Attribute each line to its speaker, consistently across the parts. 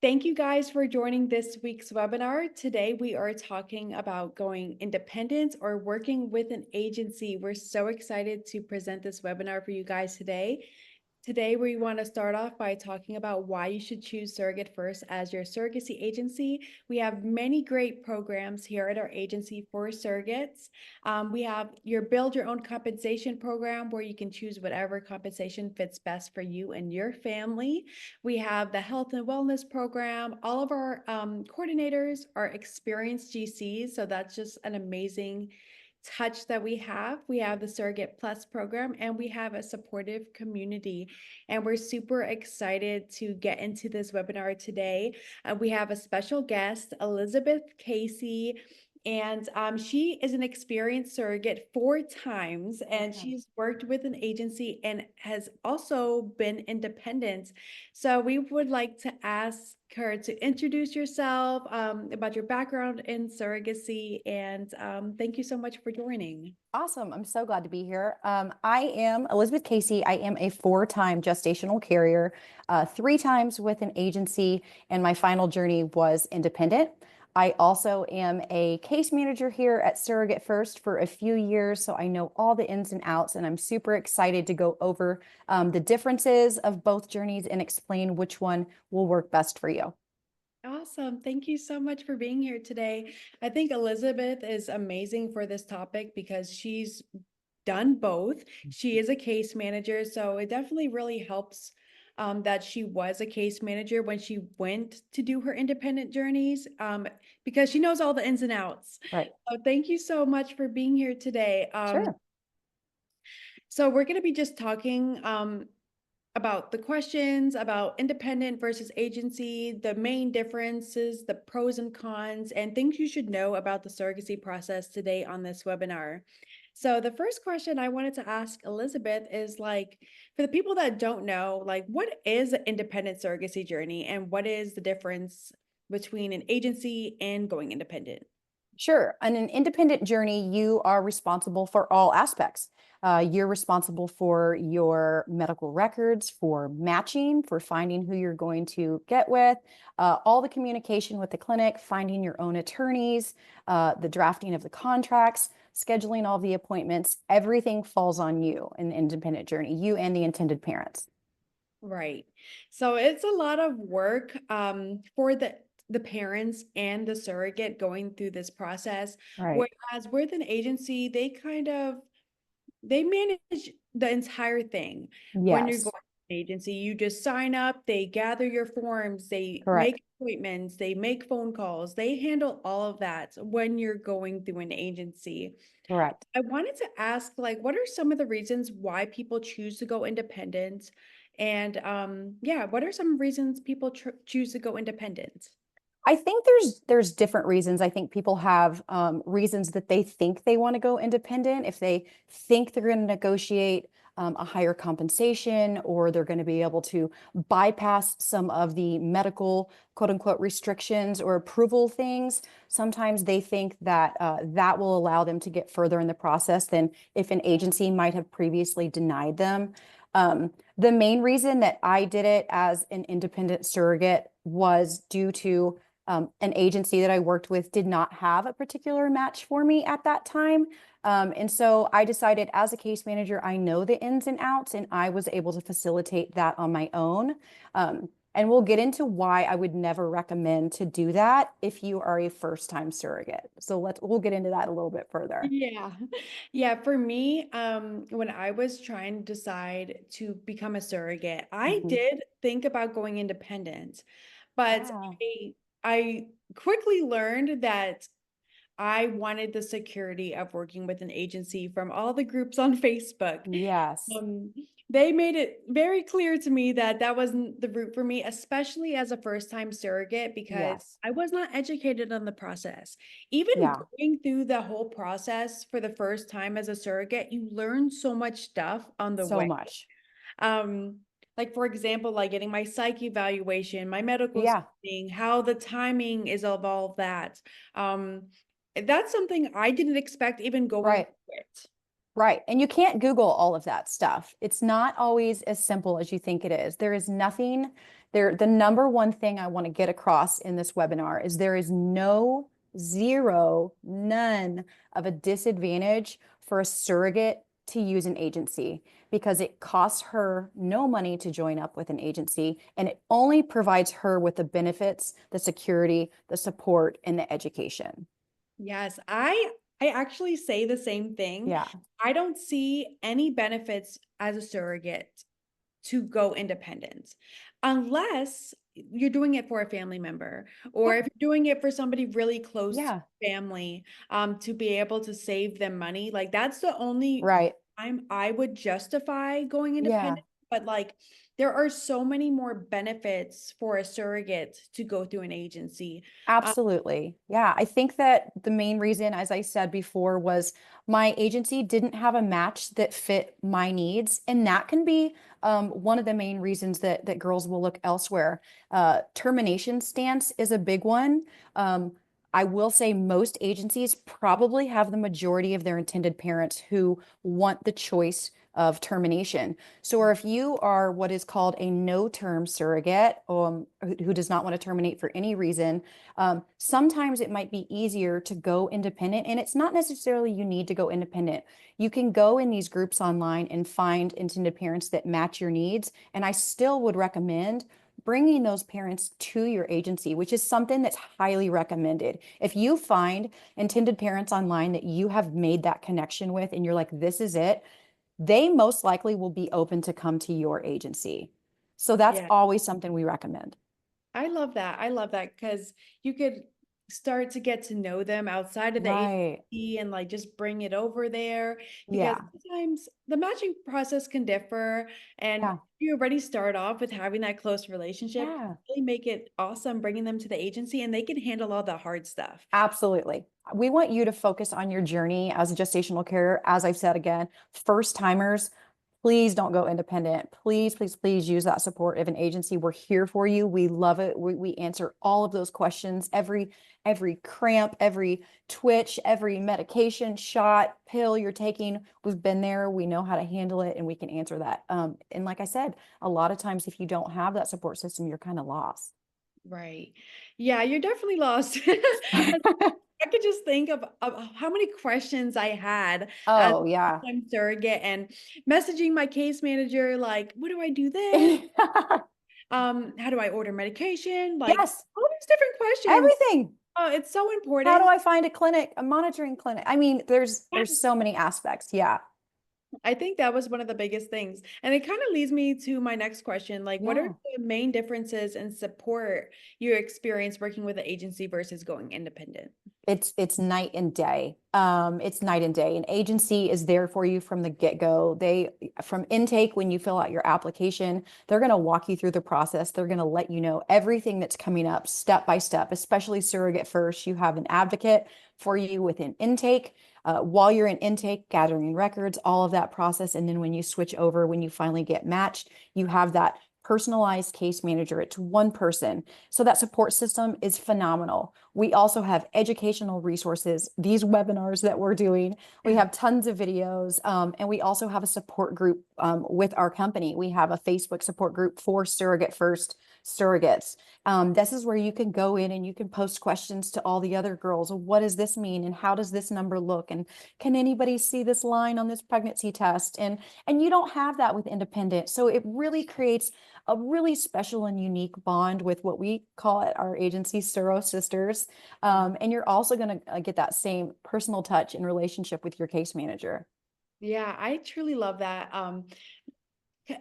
Speaker 1: Thank you guys for joining this week's webinar. Today we are talking about going independent or working with an agency. We're so excited to present this webinar for you guys today. Today, we want to start off by talking about why you should choose SurrogateFirst as your surrogacy agency. We have many great programs here at our agency for surrogates. We have your Build Your Own Compensation program where you can choose whatever compensation fits best for you and your family. We have the Health and Wellness program. All of our coordinators are experienced GCs, so that's just an amazing touch that we have. We have the Surrogate Plus program, and we have a supportive community. And we're super excited to get into this webinar today. We have a special guest, Elizabeth Casey, and she is an experienced surrogate 4 times, and she's worked with an agency and has also been independent. So we would like to ask her to introduce yourself, about your background in surrogacy, and thank you so much for joining.
Speaker 2: Awesome. I'm so glad to be here. I am Elizabeth Casey. I am a 4-time gestational carrier, 3 times with an agency, and my final journey was independent. I also am a case manager here at SurrogateFirst for a few years, so I know all the ins and outs, and I'm super excited to go over the differences of both journeys and explain which one will work best for you.
Speaker 1: Awesome. Thank you so much for being here today. I think Elizabeth is amazing for this topic because she's done both. She is a case manager, so it definitely really helps that she was a case manager when she went to do her independent journeys, because she knows all the ins and outs.
Speaker 2: Right.
Speaker 1: So thank you so much for being here today.
Speaker 2: Sure.
Speaker 1: So we're going to be just talking about the questions about independent versus agency, the main differences, the pros and cons, and things you should know about the surrogacy process today on this webinar. So the first question I wanted to ask Elizabeth is, like, for the people that don't know, like, what is an independent surrogacy journey and what is the difference between an agency and going independent?
Speaker 2: Sure. On an independent journey, you are responsible for all aspects. You're responsible for your medical records, for matching, for finding who you're going to get with, all the communication with the clinic, finding your own attorneys, the drafting of the contracts, scheduling all the appointments. Everything falls on you in the independent journey, you and the intended parents.
Speaker 1: Right. So it's a lot of work for the parents and the surrogate going through this process.
Speaker 2: Right.
Speaker 1: Whereas with an agency, they manage the entire thing. When you're going
Speaker 2: Yes,
Speaker 1: to an agency, you just sign up, they gather your forms, they
Speaker 2: correct.
Speaker 1: make appointments, they make phone calls, they handle all of that when you're going through an agency.
Speaker 2: Correct.
Speaker 1: I wanted to ask, like, what are some of the reasons why people choose to go independent? And yeah, what are some reasons people choose to go independent?
Speaker 2: I think there's different reasons. I think people have reasons that they think they want to go independent. If they think they're going to negotiate a higher compensation, or they're going to be able to bypass some of the medical quote unquote restrictions or approval things, sometimes they think that that will allow them to get further in the process than if an agency might have previously denied them. The main reason that I did it as an independent surrogate was due to an agency that I worked with did not have a particular match for me at that time. And so I decided, as a case manager, I know the ins and outs, and I was able to facilitate that on my own. And we'll get into why I would never recommend to do that if you are a first-time surrogate. So we'll get into that a little bit further.
Speaker 1: Yeah. Yeah, for me, when I was trying to decide to become a surrogate, I
Speaker 2: Mhm.
Speaker 1: did think about going independent, but
Speaker 2: Ah,
Speaker 1: I quickly learned that I wanted the security of working with an agency from all the groups on Facebook.
Speaker 2: yes,
Speaker 1: Um, they made it very clear to me that that wasn't the route for me, especially as a first-time surrogate, because
Speaker 2: yes,
Speaker 1: I was not educated on the process. Even
Speaker 2: yeah,
Speaker 1: going through the whole process for the first time as a surrogate, you learn so much stuff on the
Speaker 2: so
Speaker 1: way.
Speaker 2: much.
Speaker 1: Um, like for example, like getting my psych evaluation, my medical
Speaker 2: Yeah,
Speaker 1: screening, how the timing is of all that. Um, that's something I didn't expect even going
Speaker 2: right.
Speaker 1: through it.
Speaker 2: Right. And you can't Google all of that stuff. It's not always as simple as you think it is. There is nothing The number one thing I want to get across in this webinar is there is no, zero, none of a disadvantage for a surrogate to use an agency because it costs her no money to join up with an agency, and it only provides her with the benefits, the security, the support, and the education.
Speaker 1: Yes, I actually say the same thing.
Speaker 2: Yeah.
Speaker 1: I don't see any benefits as a surrogate to go independent unless you're doing it for a family member, or
Speaker 2: Yeah.
Speaker 1: if you're doing it for somebody really close to
Speaker 2: Yeah.
Speaker 1: family, to be able to save them money. Like that's the only
Speaker 2: Right.
Speaker 1: time I would justify going
Speaker 2: Yeah.
Speaker 1: independent. But like there are so many more benefits for a surrogate to go through an agency. Um,
Speaker 2: Absolutely. Yeah. I think that the main reason, as I said before, was my agency didn't have a match that fit my needs. And that can be one of the main reasons that girls will look elsewhere. Termination stance is a big one. Um, I will say most agencies probably have the majority of their intended parents who want the choice of termination. So if you are what is called a no-term surrogate, who does not want to terminate for any reason, sometimes it might be easier to go independent, and it's not necessarily you need to go independent. You can go in these groups online and find intended parents that match your needs. And I still would recommend bringing those parents to your agency, which is something that's highly recommended. If you find intended parents online that you have made that connection with, and you're like, this is it, they most likely will be open to come to your agency. So that's
Speaker 1: yeah.
Speaker 2: always something we recommend.
Speaker 1: I love that. I love that because you could start to get to know them outside of the
Speaker 2: Right.
Speaker 1: agency and like just bring it over there, because
Speaker 2: Yeah.
Speaker 1: sometimes the matching process can differ, and
Speaker 2: Yeah.
Speaker 1: you already start off with having that close relationship,
Speaker 2: Yeah.
Speaker 1: really make it awesome bringing them to the agency and they can handle all the hard stuff.
Speaker 2: Absolutely. We want you to focus on your journey as a gestational carer. As I've said again, first timers, please don't go independent. Please, please, please use that support of an agency. We're here for you. We love it. We answer all of those questions, every cramp, every twitch, every medication, shot, pill you're taking. We've been there. We know how to handle it, and we can answer that. And like I said, a lot of times if you don't have that support system, you're kind of lost.
Speaker 1: Right. Yeah, you're definitely lost. I could just think of how many questions I had as
Speaker 2: Oh,
Speaker 1: a
Speaker 2: yeah.
Speaker 1: time surrogate and messaging my case manager, like, what do I do this? How do I order medication? Like
Speaker 2: Yes,
Speaker 1: all these different questions.
Speaker 2: everything.
Speaker 1: Oh, it's so
Speaker 2: How do
Speaker 1: important.
Speaker 2: I find a clinic, a monitoring clinic? I mean, there's so many aspects. Yeah.
Speaker 1: I think that was one of the biggest things. And it kind of leads me to my next question. Like, what are
Speaker 2: Yeah.
Speaker 1: the main differences in support you experience working with an agency versus going independent?
Speaker 2: It's night and day. It's night and day. An agency is there for you from the get-go. They, from intake, when you fill out your application, they're going to walk you through the process. They're going to let you know everything that's coming up step by step, especially Surrogate First. You have an advocate for you within intake. While you're in intake, gathering records, all of that process. And then when you switch over, when you finally get matched, you have that personalized case manager. It's one person. So that support system is phenomenal. We also have educational resources, these webinars that we're doing. We have tons of videos, and we also have a support group with our company. We have a Facebook support group for Surrogate First surrogates. This is where you can go in and you can post questions to all the other girls. What does this mean? And how does this number look? And can anybody see this line on this pregnancy test? And you don't have that with independent. So it really creates a really special and unique bond with what we call at our agency Surro Sisters. And you're also going to get that same personal touch and relationship with your case manager.
Speaker 1: Yeah, I truly love that.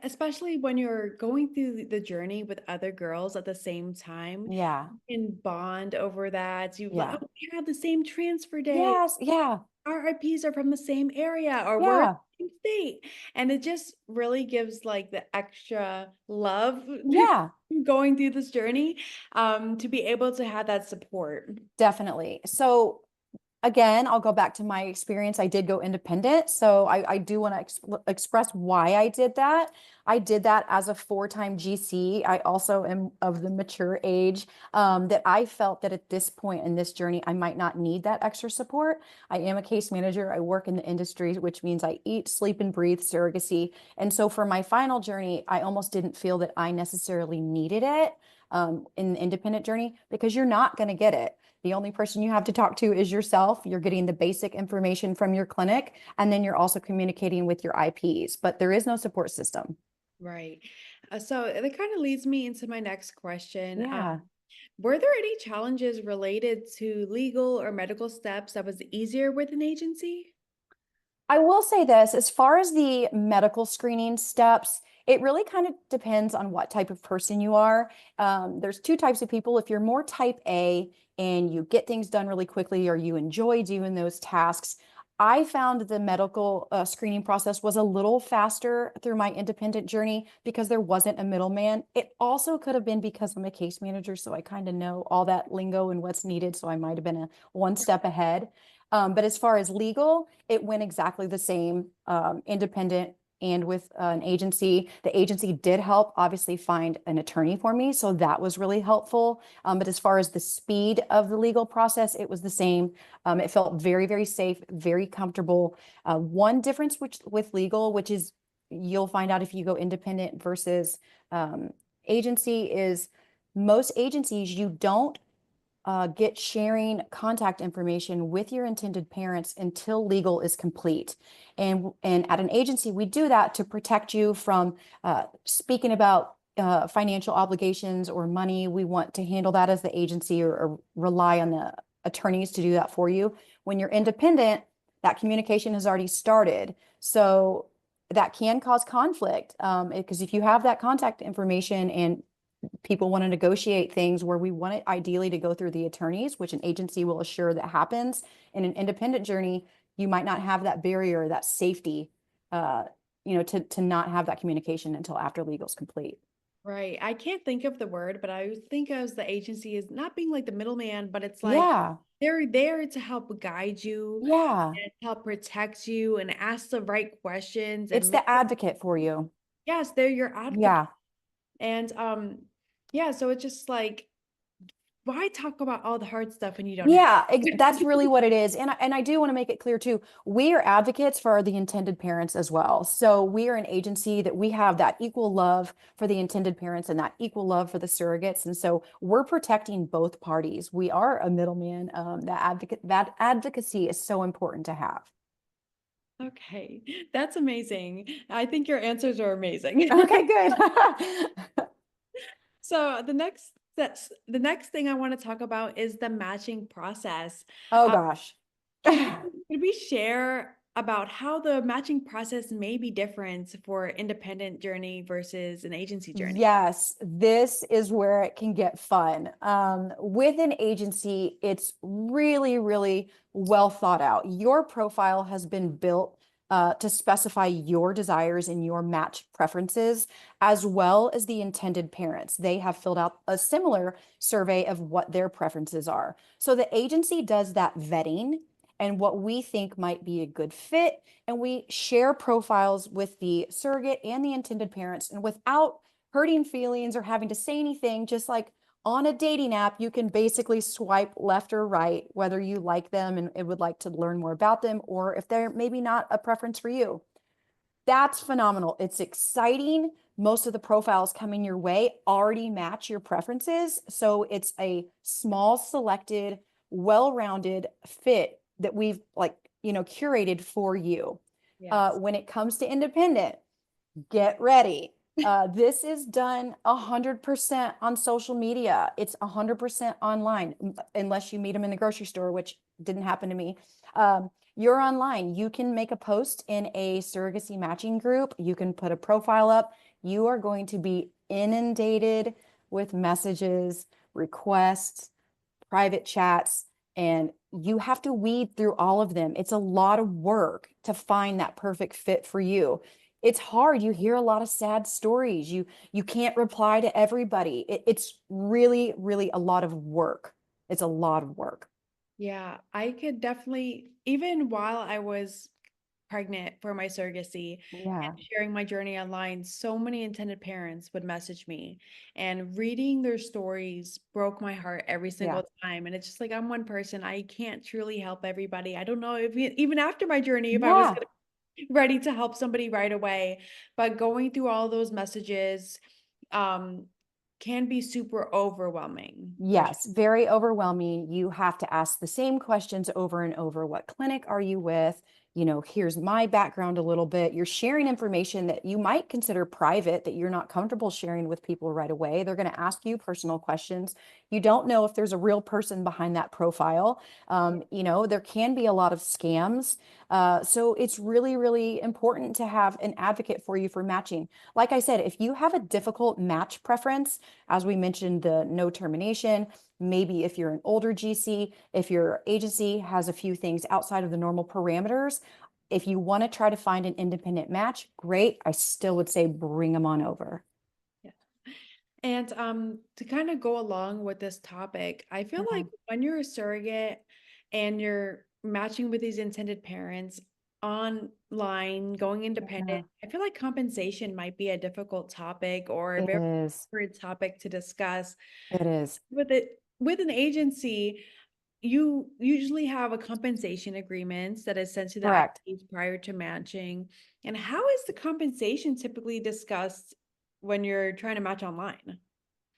Speaker 1: Especially when you're going through the journey with other girls at the same time,
Speaker 2: Yeah.
Speaker 1: you can bond over that. You like,
Speaker 2: Yeah.
Speaker 1: oh, we have the same transfer date.
Speaker 2: Yes. Yeah.
Speaker 1: Our IPs are from the same area, or we're in
Speaker 2: Yeah.
Speaker 1: the same state. And it just really gives like the extra love
Speaker 2: Yeah.
Speaker 1: going through this journey, to be able to have that support.
Speaker 2: Definitely. So Again, I'll go back to my experience. I did go independent. So I do want to express why I did that. I did that as a four-time GC. I also am of the mature age that I felt that at this point in this journey, I might not need that extra support. I am a case manager. I work in the industry, which means I eat, sleep, and breathe surrogacy. And so for my final journey, I almost didn't feel that I necessarily needed it in the independent journey because you're not going to get it. The only person you have to talk to is yourself. You're getting the basic information from your clinic, and then you're also communicating with your IPs, but there is no support system.
Speaker 1: Right. So that kind of leads me into my next question.
Speaker 2: Yeah.
Speaker 1: Were there any challenges related to legal or medical steps that was easier with an agency?
Speaker 2: I will say this, as far as the medical screening steps, it really kind of depends on what type of person you are. There's two types of people. If you're more type A and you get things done really quickly or you enjoy doing those tasks, I found the medical screening process was a little faster through my independent journey because there wasn't a middleman. It also could have been because I'm a case manager, so I kind of know all that lingo and what's needed. So I might have been one step ahead. But as far as legal, it went exactly the same, independent and with an agency. The agency did help obviously find an attorney for me, so that was really helpful. But as far as the speed of the legal process, it was the same. It felt very, very safe, very comfortable. One difference with legal, which is you'll find out if you go independent versus agency, is most agencies you don't get sharing contact information with your intended parents until legal is complete. And at an agency, we do that to protect you from speaking about financial obligations or money. We want to handle that as the agency or rely on the attorneys to do that for you. When you're independent, that communication has already started. So that can cause conflict because if you have that contact information and people want to negotiate things where we want it ideally to go through the attorneys, which an agency will assure that happens. In an independent journey, you might not have that barrier, that safety, to not have that communication until after legal is complete.
Speaker 1: Right. I can't think of the word, but I would think as the agency is not being like the middleman, but it's like
Speaker 2: Yeah,
Speaker 1: they're there to help guide you
Speaker 2: yeah.
Speaker 1: and help protect you and ask the right questions and
Speaker 2: It's
Speaker 1: make
Speaker 2: the advocate for you.
Speaker 1: yes, they're your advocate.
Speaker 2: Yeah.
Speaker 1: And yeah, so it's just like why talk about all the hard stuff when you don't have
Speaker 2: Yeah, that's really what it is. And I do want to make it clear too, we are advocates for the intended parents as well. So we are an agency that we have that equal love for the intended parents and that equal love for the surrogates. And so we're protecting both parties. We are a middleman. That advocacy is so important to have.
Speaker 1: Okay, that's amazing. I think your answers are amazing.
Speaker 2: Okay, good.
Speaker 1: So the next thing I want to talk about is the matching process.
Speaker 2: Oh
Speaker 1: Uh,
Speaker 2: gosh.
Speaker 1: could we share about how the matching process may be different for independent journey versus an agency journey?
Speaker 2: Yes, this is where it can get fun. With an agency, it's really, really well thought out. Your profile has been built to specify your desires and your match preferences, as well as the intended parents. They have filled out a similar survey of what their preferences are. So the agency does that vetting and what we think might be a good fit, and we share profiles with the surrogate and the intended parents, and without hurting feelings or having to say anything, just like on a dating app, you can basically swipe left or right, whether you like them and would like to learn more about them, or if they're maybe not a preference for you. That's phenomenal. It's exciting. Most of the profiles coming your way already match your preferences. So it's a small, selected, well-rounded fit that we've curated for you.
Speaker 1: Yes.
Speaker 2: When it comes to independent, get ready. This is done 100% on social media. It's 100% online, unless you meet them in the grocery store, which didn't happen to me. You're online. You can make a post in a surrogacy matching group. You can put a profile up. You are going to be inundated with messages, requests, private chats, and you have to weed through all of them. It's a lot of work to find that perfect fit for you. It's hard. You hear a lot of sad stories. You can't reply to everybody. It's really, really a lot of work. It's a lot of work.
Speaker 1: Yeah, I could definitely, even while I was pregnant for my surrogacy
Speaker 2: Yeah,
Speaker 1: and sharing my journey online, so many intended parents would message me, and reading their stories broke my heart every
Speaker 2: yeah,
Speaker 1: single time. And it's just like, I'm one person. I can't truly help everybody. I don't know if even after my journey, if I was
Speaker 2: yeah.
Speaker 1: gonna be ready to help somebody right away. But going through all those messages, um, can be super overwhelming for sure.
Speaker 2: Yes, very overwhelming. You have to ask the same questions over and over. What clinic are you with? Here's my background a little bit. You're sharing information that you might consider private that you're not comfortable sharing with people right away. They're going to ask you personal questions. You don't know if there's a real person behind that profile. There can be a lot of scams. So it's really, really important to have an advocate for you for matching. Like I said, if you have a difficult match preference, as we mentioned, the no termination, maybe if you're an older GC, if your agency has a few things outside of the normal parameters, if you want to try to find an independent match, great. I still would say bring them on over.
Speaker 1: Yeah. And to kind of go along with this topic, I feel like
Speaker 2: Mhm.
Speaker 1: when you're a surrogate and you're matching with these intended parents online, going independent,
Speaker 2: Yeah,
Speaker 1: I feel like compensation might be a difficult topic or a
Speaker 2: it
Speaker 1: very
Speaker 2: is.
Speaker 1: awkward topic to discuss.
Speaker 2: It is.
Speaker 1: With an agency, you usually have a compensation agreement that is sent to the
Speaker 2: Correct.
Speaker 1: ICs prior to matching. And how is the compensation typically discussed when you're trying to match online?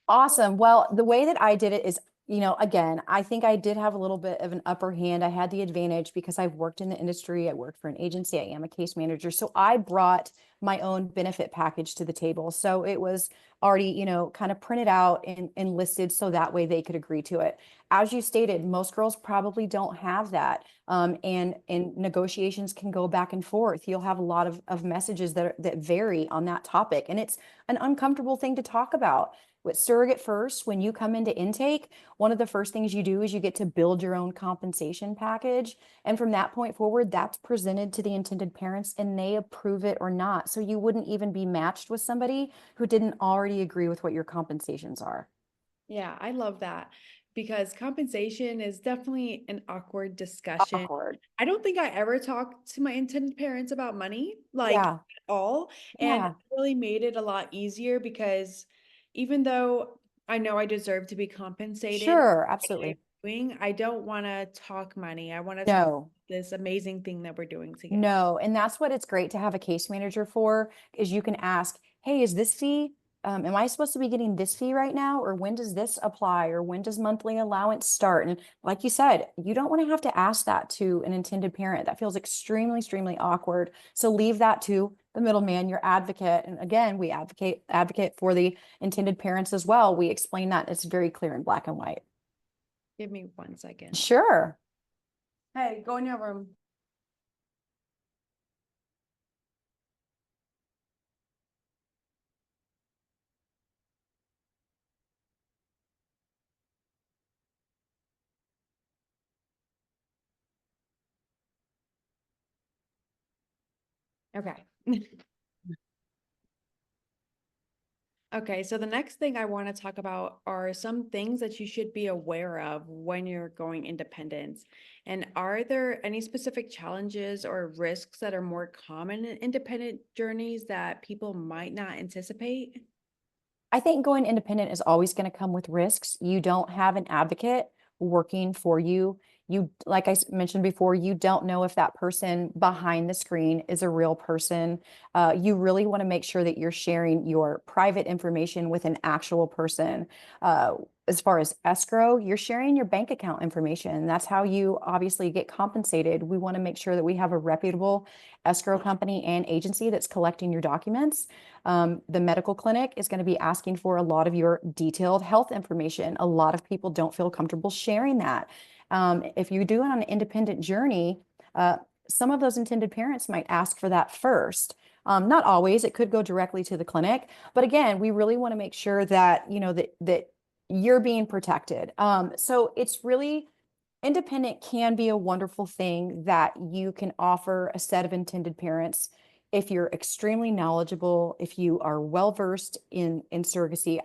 Speaker 2: Awesome. Well, the way that I did it is, again, I think I did have a little bit of an upper hand. I had the advantage because I've worked in the industry. I worked for an agency. I am a case manager. So I brought my own benefit package to the table. So it was already, kind of printed out and listed so that way they could agree to it. As you stated, most girls probably don't have that. And negotiations can go back and forth. You'll have a lot of messages that vary on that topic. And it's an uncomfortable thing to talk about. With SurrogateFirst, when you come into intake, one of the first things you do is you get to build your own compensation package. And from that point forward, that's presented to the intended parents and they approve it or not. So you wouldn't even be matched with somebody who didn't already agree with what your compensations are.
Speaker 1: Yeah, I love that because compensation is definitely an awkward discussion.
Speaker 2: Awkward.
Speaker 1: I don't think I ever talked to my intended parents about money, like
Speaker 2: Yeah.
Speaker 1: at all. And it
Speaker 2: Yeah.
Speaker 1: really made it a lot easier because even though I know I deserve to be compensated for
Speaker 2: Sure.
Speaker 1: what I'm
Speaker 2: Absolutely.
Speaker 1: doing, I don't want to talk money. I want to talk
Speaker 2: No.
Speaker 1: this amazing thing that we're doing together.
Speaker 2: No, and that's what it's great to have a case manager for, is you can ask, hey, is this fee, am I supposed to be getting this fee right now? Or when does this apply? Or when does monthly allowance start? And like you said, you don't want to have to ask that to an intended parent. That feels extremely, extremely awkward. So leave that to the middleman, your advocate. And again, we advocate for the intended parents as well. We explain that it's very clear in black and white.
Speaker 1: Give me 1 second.
Speaker 2: Sure.
Speaker 1: Hey, go in your room. Okay. Okay, so the next thing I want to talk about are some things that you should be aware of when you're going independent. And are there any specific challenges or risks that are more common in independent journeys that people might not anticipate?
Speaker 2: I think going independent is always going to come with risks. You don't have an advocate working for you. Like I mentioned before, you don't know if that person behind the screen is a real person. You really want to make sure that you're sharing your private information with an actual person. As far as escrow, you're sharing your bank account information. That's how you obviously get compensated. We want to make sure that we have a reputable escrow company and agency that's collecting your documents. The medical clinic is going to be asking for a lot of your detailed health information. A lot of people don't feel comfortable sharing that. If you do it on an independent journey, uh, some of those intended parents might ask for that first. Not always, it could go directly to the clinic. But again, we really want to make sure that, that you're being protected. So it's really independent can be a wonderful thing that you can offer a set of intended parents if you're extremely knowledgeable, if you are well versed in surrogacy.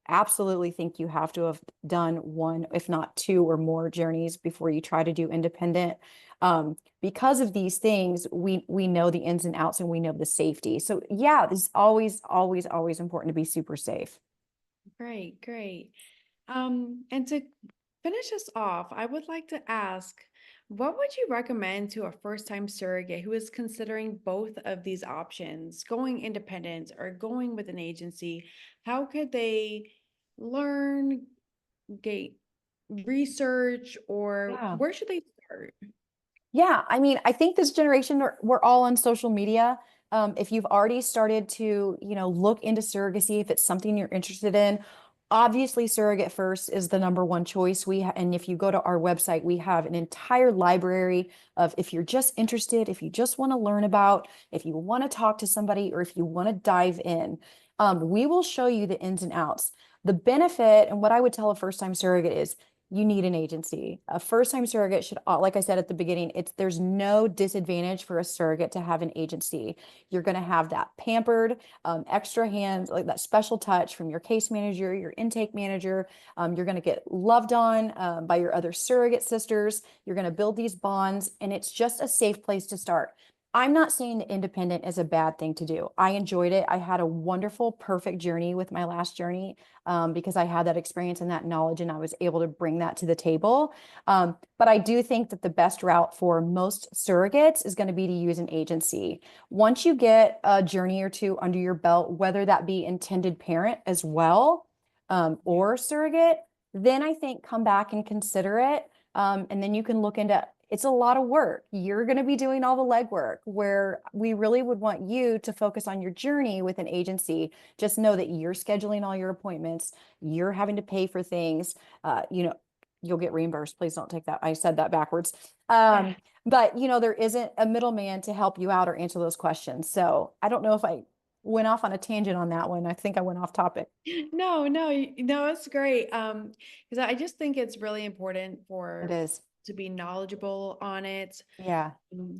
Speaker 2: absolutely think you have to have done one, if not two or more journeys before you try to do independent. Because of these things, we know the ins and outs and we know the safety. So yeah, it's always, always, always important to be super safe.
Speaker 1: Great, great. And to finish us off, I would like to ask, what would you recommend to a first-time surrogate who is considering both of these options, going independent or going with an agency? How could they learn, get research, or
Speaker 2: Yeah.
Speaker 1: where should they start?
Speaker 2: Yeah, I mean, I think this generation, we're all on social media. If you've already started to, look into surrogacy, if it's something you're interested in, obviously Surrogate First is the number one choice. And if you go to our website, we have an entire library of if you're just interested, if you just want to learn about, if you want to talk to somebody, or if you want to dive in, we will show you the ins and outs. The benefit, and what I would tell a first-time surrogate is you need an agency. A first-time surrogate should, like I said at the beginning, there's no disadvantage for a surrogate to have an agency. You're going to have that pampered, extra hands, like that special touch from your case manager, your intake manager. You're going to get loved on by your other surrogate sisters. You're going to build these bonds, and it's just a safe place to start. I'm not saying that independent is a bad thing to do. I enjoyed it. I had a wonderful, perfect journey with my last journey because I had that experience and that knowledge, and I was able to bring that to the table. But I do think that the best route for most surrogates is going to be to use an agency. Once you get a journey or two under your belt, whether that be intended parent as well or surrogate, then I think come back and consider it. And then you can look into it's a lot of work. You're going to be doing all the legwork where we really would want you to focus on your journey with an agency. Just know that you're scheduling all your appointments. You're having to pay for things. You'll get reimbursed. Please don't take that. I said that backwards.
Speaker 1: Yeah.
Speaker 2: But there isn't a middleman to help you out or answer those questions. So I don't know if I went off on a tangent on that one. I think I went off topic.
Speaker 1: No, no, no, it's great. Because I just think it's really important
Speaker 2: It
Speaker 1: for
Speaker 2: is.
Speaker 1: to be knowledgeable on it,
Speaker 2: Yeah.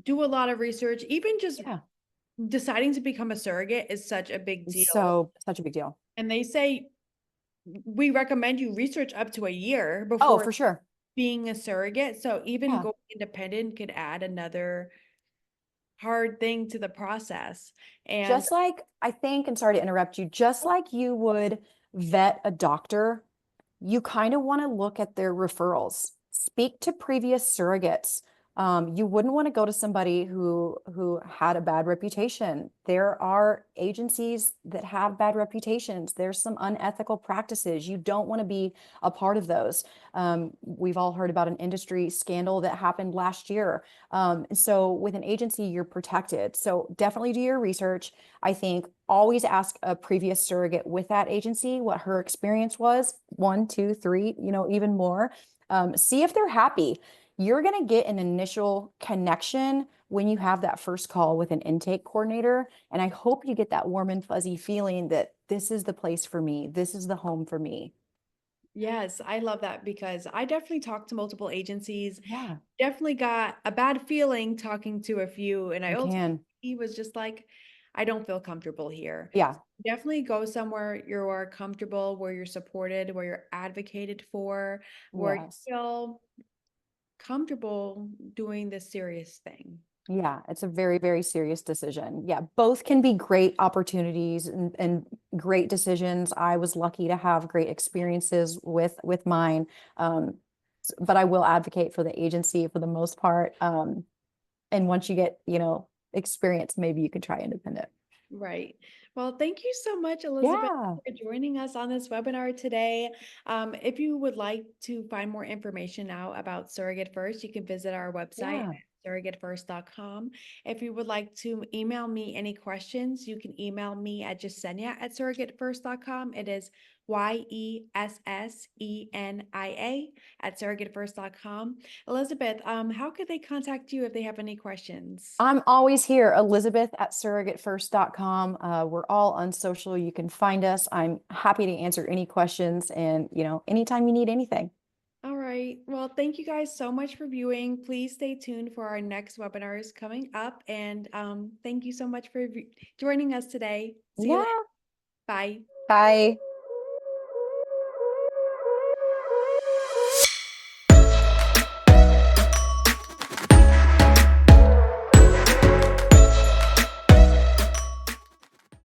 Speaker 1: do a lot of research. Even just
Speaker 2: Yeah.
Speaker 1: deciding to become a surrogate is such a big deal.
Speaker 2: So such a big deal.
Speaker 1: And they say we recommend you research up to a year
Speaker 2: Oh,
Speaker 1: before
Speaker 2: for sure.
Speaker 1: being a surrogate. So even
Speaker 2: Yeah.
Speaker 1: going independent could add another hard thing to the process. And
Speaker 2: Just like I think, and sorry to interrupt you, just like you would vet a doctor, you kind of want to look at their referrals. Speak to previous surrogates. You wouldn't want to go to somebody who had a bad reputation. There are agencies that have bad reputations. There's some unethical practices. You don't want to be a part of those. We've all heard about an industry scandal that happened last year. So with an agency, you're protected. So definitely do your research. I think always ask a previous surrogate with that agency what her experience was, 1, 2, 3, even more. See if they're happy. You're going to get an initial connection when you have that first call with an intake coordinator. And I hope you get that warm and fuzzy feeling that this is the place for me. This is the home for me.
Speaker 1: yes, I love that because I definitely talked to multiple agencies,
Speaker 2: Yeah,
Speaker 1: definitely got a bad feeling talking to a few. And I
Speaker 2: you
Speaker 1: ultimately
Speaker 2: can.
Speaker 1: was just like, I don't feel comfortable here.
Speaker 2: Yeah,
Speaker 1: Definitely go somewhere you are comfortable, where you're supported, where you're advocated for, where you
Speaker 2: yes.
Speaker 1: feel comfortable doing this serious thing.
Speaker 2: Yeah, it's a very, very serious decision. Yeah, both can be great opportunities and great decisions. I was lucky to have great experiences with mine. But I will advocate for the agency for the most part. And once you get, experience, maybe you can try independent.
Speaker 1: Right. Well, thank you so much, Elizabeth,
Speaker 2: Yeah,
Speaker 1: for joining us on this webinar today. If you would like to find more information now about Surrogate First, you can visit our website
Speaker 2: yeah.
Speaker 1: at surrogatefirst.com. If you would like to email me any questions, you can email me at Yesenia@surrogatefirst.com. It is YESSENIA at surrogatefirst.com. Elizabeth, how could they contact you if they have any questions?
Speaker 2: I'm always here, Elizabeth at surrogatefirst.com. We're all on social. You can find us. I'm happy to answer any questions and, anytime you need anything.
Speaker 1: All right. Well, thank you guys so much for viewing. Please stay tuned for our next webinars coming up. And thank you so much for joining us today. See you later.
Speaker 2: Yeah.
Speaker 1: Bye.
Speaker 2: Bye.